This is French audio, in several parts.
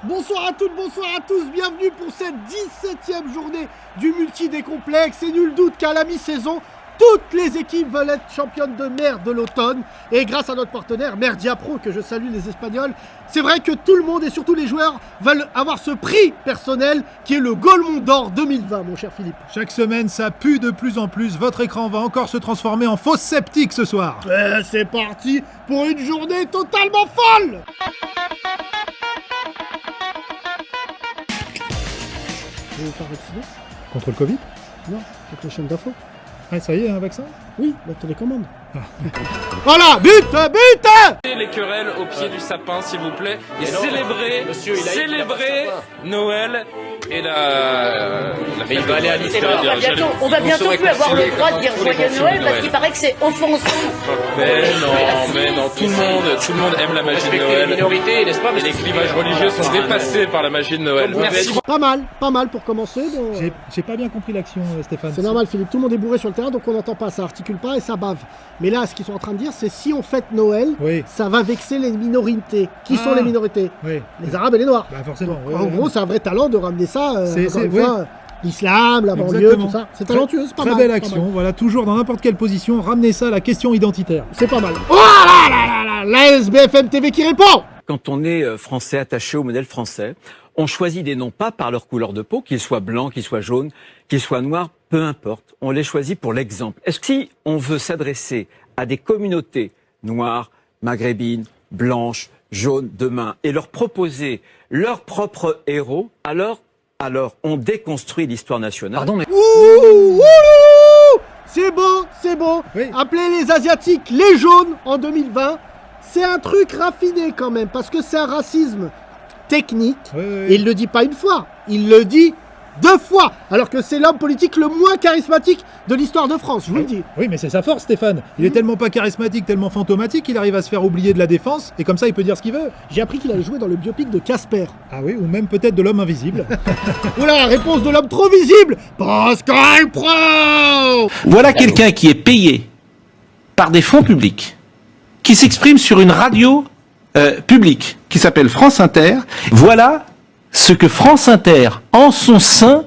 Bonsoir à toutes, bonsoir à tous, bienvenue pour cette 17e journée du multi-décomplexe. Et nul doute qu'à la mi-saison, toutes les équipes veulent être championnes de mer de l'automne. Et grâce à notre partenaire Merdia Pro, que je salue les Espagnols, c'est vrai que tout le monde et surtout les joueurs veulent avoir ce prix personnel qui est le Golemon d'Or 2020, mon cher Philippe. Chaque semaine, ça pue de plus en plus. Votre écran va encore se transformer en fosse septique ce soir. Et c'est parti pour une journée totalement folle. Vous voulez vous faire vacciner? Contre le Covid? Non, avec la chaîne d'info. Ah, ça y est, un vaccin? Oui, la télécommande. Voilà, but. Les querelles au pied du sapin, s'il vous plaît, et célébrer Noël et la il va aller à l'histoire. On va bientôt plus avoir le droit de dire joyeux Noël parce qu'il paraît que c'est offensant. Mais non, tout le monde aime la magie de Noël. Les minorités, n'est-ce pas? Et les clivages religieux sont dépassés par la magie de Noël. Merci. Pas mal pour commencer. Donc... J'ai pas bien compris l'action, Stéphane. C'est normal, Philippe. Tout le monde est bourré sur le terrain, donc on n'entend pas, ça articule pas et ça bave. Mais là, ce qu'ils sont en train de dire, c'est si on fête Noël, ça va vexer les minorités. Qui sont les minorités? Les Arabes et les Noirs. Bah forcément. Donc, en gros, c'est un vrai talent de ramener ça. C'est l'islam, la banlieue, tout ça. C'est talentueux, c'est pas mal. Très belle action. Voilà, toujours dans n'importe quelle position, ramenez ça à la question identitaire. C'est pas mal. Oh là là, la SBFM TV qui répond. Quand on est français, attaché au modèle français, on choisit des noms pas par leur couleur de peau, qu'ils soient blancs, qu'ils soient jaunes, qu'ils soient noirs, peu importe. On les choisit pour l'exemple. Est-ce que si on veut s'adresser à des communautés noires, maghrébines, blanches, jaunes demain et leur proposer leur propre héros, alors on déconstruit l'histoire nationale. Pardon, mais... C'est beau. Oui. Appelez les Asiatiques les jaunes en 2020. C'est un truc raffiné quand même, parce que c'est un racisme technique. Et il le dit pas une fois, il le dit 2 fois, alors que c'est l'homme politique le moins charismatique de l'histoire de France, je vous le dis. Oui, mais c'est sa force, Stéphane. Il est tellement pas charismatique, tellement fantomatique, qu'il arrive à se faire oublier de la défense, et comme ça, il peut dire ce qu'il veut. J'ai appris qu'il allait jouer dans le biopic de Casper. Ah oui, ou même peut-être de l'homme invisible. Oula, réponse de l'homme trop visible, Pascal Pro. Voilà quelqu'un qui est payé par des fonds publics, qui s'exprime sur une radio publique, qui s'appelle France Inter. Voilà ce que France Inter, en son sein,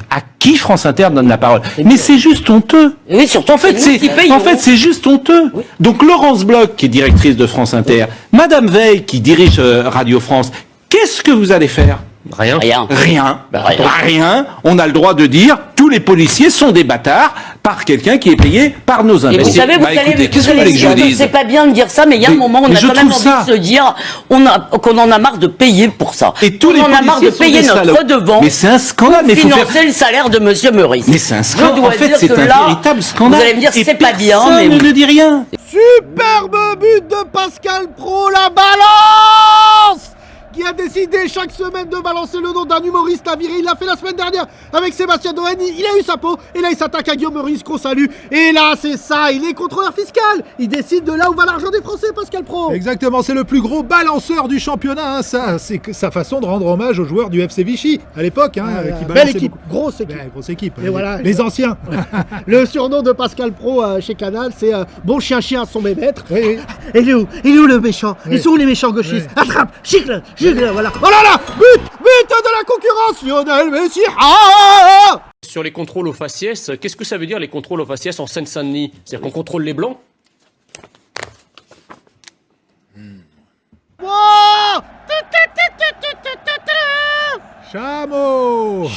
à qui France Inter donne la parole. Mais c'est juste honteux. Oui, surtout en fait, c'est juste honteux. Oui. Donc Laurence Bloch, qui est directrice de France Inter, Madame Veil, qui dirige Radio France, qu'est-ce que vous allez faire? Rien. Rien. On a le droit de dire tous les policiers sont des bâtards par quelqu'un qui est payé par nos impôts. Et vous savez, qu'est-ce que vous voulez que je dise? C'est pas bien de dire ça, mais il y a un moment où on a quand même envie de se dire qu'on en a marre de payer pour ça. Et tous les on en a marre de payer notre redevance. Mais c'est un scandale. Pour financer le salaire de Monsieur Meurice. Mais c'est un scandale. En fait, c'est un véritable scandale. Vous allez me dire c'est pas bien, mais personne ne dit rien. Superbe but de Pascal Pro, la balance, qui a décidé chaque semaine de balancer le nom d'un humoriste à virer. Il l'a fait la semaine dernière avec Sébastien Toen. Il a eu sa peau et là il s'attaque à Guillaume Meurice qu'on salue. Et là c'est ça, il est contrôleur fiscal. Il décide de là où va l'argent des Français, Pascal Pro. Exactement, c'est le plus gros balanceur du championnat. Hein. Ça, c'est sa façon de rendre hommage aux joueurs du FC Vichy à l'époque. Qui belle équipe, grosse équipe. Ouais, grosse équipe. Et voilà, les anciens. Le surnom de Pascal Pro chez Canal, c'est bon chien à son maître. Oui. Il est où le méchant? Ils sont où les méchants gauchistes? Attrape, gicle, voilà. Oh là là, but de la concurrence, Lionel Messi. Sur les contrôles aux faciès, qu'est-ce que ça veut dire les contrôles aux faciès en Seine-Saint-Denis? C'est-à-dire qu'on contrôle les blancs? Chameau,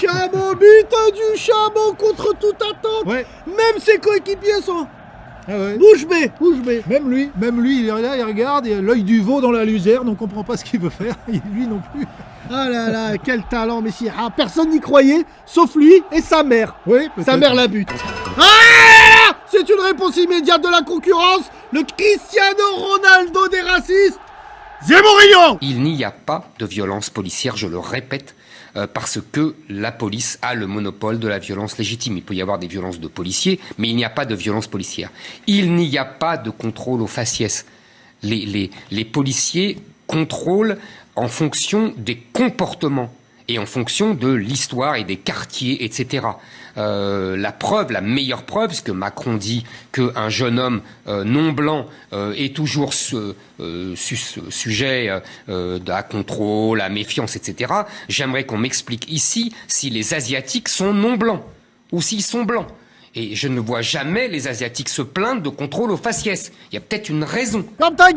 but du Chameau contre toute attente. Même ses coéquipiers sont... Bouche bée. Même lui, il est là, il regarde, il a l'œil du veau dans la luzerne, on comprend pas ce qu'il veut faire, lui non plus. Ah là là, quel talent, Messi. Personne n'y croyait, sauf lui et sa mère. Sa mère la bute. C'est une réponse immédiate de la concurrence, le Cristiano Ronaldo des racistes, Zemourinho. Il n'y a pas de violence policière, je le répète, parce que la police a le monopole de la violence légitime. Il peut y avoir des violences de policiers, mais il n'y a pas de violence policière. Il n'y a pas de contrôle aux faciès. Les policiers contrôlent en fonction des comportements et en fonction de l'histoire et des quartiers, etc. La meilleure preuve, ce que Macron dit qu'un jeune homme non blanc est toujours sujet à contrôle, à méfiance, etc. J'aimerais qu'on m'explique ici si les Asiatiques sont non blancs ou s'ils sont blancs. Et je ne vois jamais les Asiatiques se plaindre de contrôle aux faciès. Il y a peut-être une raison. Comme ta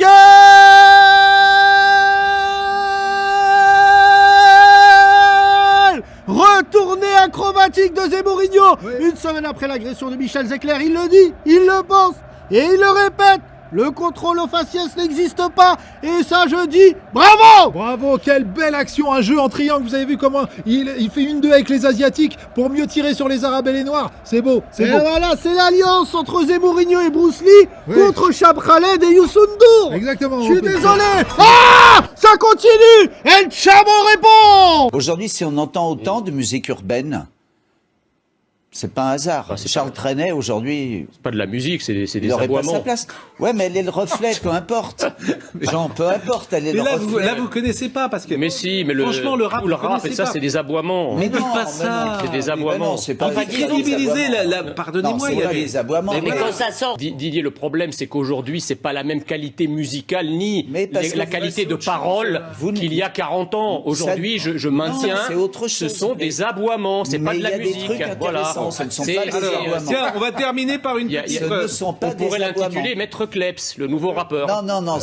gueule! Retournée acrobatique de Zé-Mourinho. Oui. Une semaine après l'agression de Michel Zecler, il le dit, il le pense et il le répète. Le contrôle aux faciès n'existe pas. Et ça, je dis bravo! Bravo, quelle belle action, un jeu en triangle. Vous avez vu comment il fait 1-2 avec les Asiatiques pour mieux tirer sur les Arabes et les Noirs. C'est beau, c'est Et beau. voilà, c'est l'alliance entre Zé-Mourinho et Bruce Lee Oui. contre Chab Khaled et Youssou N'Dour. Exactement. Je suis désolé. Ah! Ça continue. El Chamo répond. Aujourd'hui, si on entend autant de musique urbaine, c'est pas un hasard. Ah, c'est Charles pas- Trenet, aujourd'hui, C'est pas de la musique, c'est il des n'aurait pas sa aboiements. place. Ouais, mais elle est le reflet, peu importe. Jean, peu importe, elle est Mais le reflet. là, vous connaissez pas parce que. Mais si, mais Franchement, le rap, tout le vous rap et connaissez ça, pas. c'est des aboiements. Mais dites non, pas mais ça. non. C'est des Mais aboiements. non, c'est pas On va des crédibiliser aboiements. pardonnez-moi, Non, il y c'est avait des aboiements. Mais voilà. quand ça sort, Didier, le problème, c'est qu'aujourd'hui, c'est pas la même qualité musicale ni Mais parce que la vous qualité passez de autre chose. parole Vous ne- qu'il y a 40 ans. Aujourd'hui, je maintiens, Non, c'est autre ce chose. sont des aboiements, c'est Mais pas de il y la a des musique. trucs Voilà. intéressants, ce ne sont C'est- pas des c'est- aboiements. Tiens, on va terminer par une Il y a- petite. Ce ne sont pas On pourrait des l'intituler aboiements. Maître Kleps, le nouveau rappeur. Non, non, non.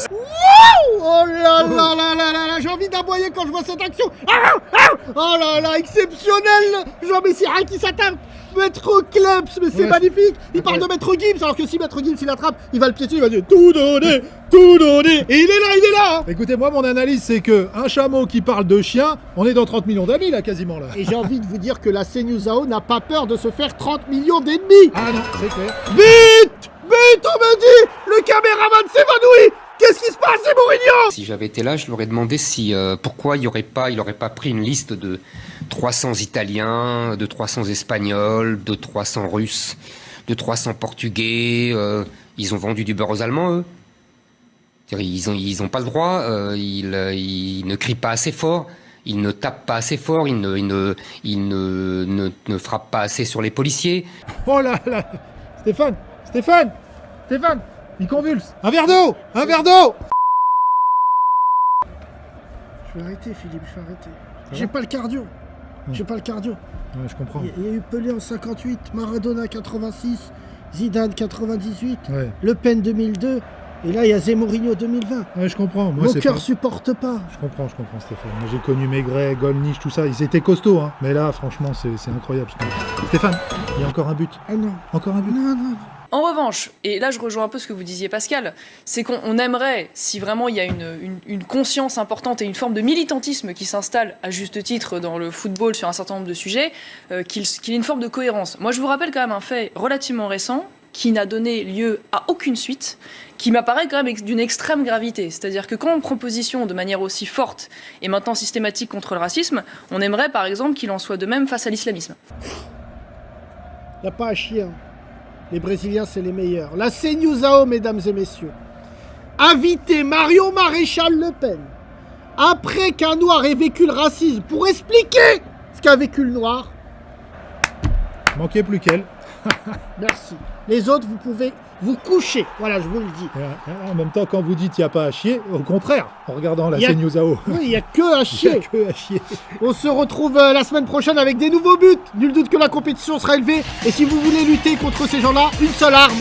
Oh là là là là là là, j'ai envie d'aboyer quand je vois cette action. Ah, ah, oh là là, exceptionnel. Jean Messiral qui s'attaque. Maître Kleps, mais c'est Ouais. magnifique. Il parle de Maître Gibbs, alors que si Maître Gibbs il attrape, il va le piétiner, il va dire tout donner, tout donner. Et il est là. Écoutez, moi, mon analyse, c'est que un chameau qui parle de chien, on est dans 30 millions d'amis, là, quasiment, là. Et j'ai envie de vous dire que la CNews n'a pas peur de se faire 30 millions d'ennemis. Ah non, c'est clair. Vite, on me dit, le caméraman s'évanouit. Qu'est-ce qui se passe, c'est Mourinho? Si j'avais été là, je lui aurais demandé si pourquoi il aurait pas pris une liste de 300 Italiens, de 300 Espagnols, de 300 Russes, de 300 Portugais. Ils ont vendu du beurre aux Allemands, eux. C'est-à-dire, ils ont pas le droit. Ils ne crient pas assez fort. Ils ne tapent pas assez fort. Ils ne frappent pas assez sur les policiers. Oh là là. Stéphane, il convulse. Un verre d'eau. Je vais arrêter, Philippe, je vais arrêter. J'ai pas le cardio. Ouais, je comprends. Il y a eu Pelé en 58, Maradona 86, Zidane 98, Ouais, Le Pen 2002, et là il y a Zé-Mourinho 2020. ouais, je comprends. Moi, Mon c'est cœur pas... supporte pas. Je comprends, Stéphane. Moi, j'ai connu Maigret, Gollnisch, tout ça. Ils étaient costauds, hein. Mais là, franchement, c'est incroyable. Stéphane, il y a encore un but. Ah non, Encore un but. non. En revanche, et là je rejoins un peu ce que vous disiez Pascal, c'est qu'on aimerait, si vraiment il y a une conscience importante et une forme de militantisme qui s'installe à juste titre dans le football sur un certain nombre de sujets, qu'il y ait une forme de cohérence. Moi je vous rappelle quand même un fait relativement récent qui n'a donné lieu à aucune suite, qui m'apparaît quand même d'une extrême gravité. C'est-à-dire que quand on prend position de manière aussi forte et maintenant systématique contre le racisme, on aimerait par exemple qu'il en soit de même face à l'islamisme. Y a pas à chier. Hein. Les Brésiliens, c'est les meilleurs. La CNews, mesdames et messieurs. Invité Marion Maréchal Le Pen, après qu'un noir ait vécu le racisme, pour expliquer ce qu'a vécu le noir. Manquait plus qu'elle. Merci. Les autres, vous pouvez vous coucher. Voilà, je vous le dis. Et en même temps, quand vous dites il n'y a pas à chier, au contraire, en regardant la Y a- CNews AO. Oui, il n'y a que à Il n'y a chier. que à chier. On se retrouve la semaine prochaine avec des nouveaux buts. Nul doute que la compétition sera élevée. Et si vous voulez lutter contre ces gens-là, une seule arme,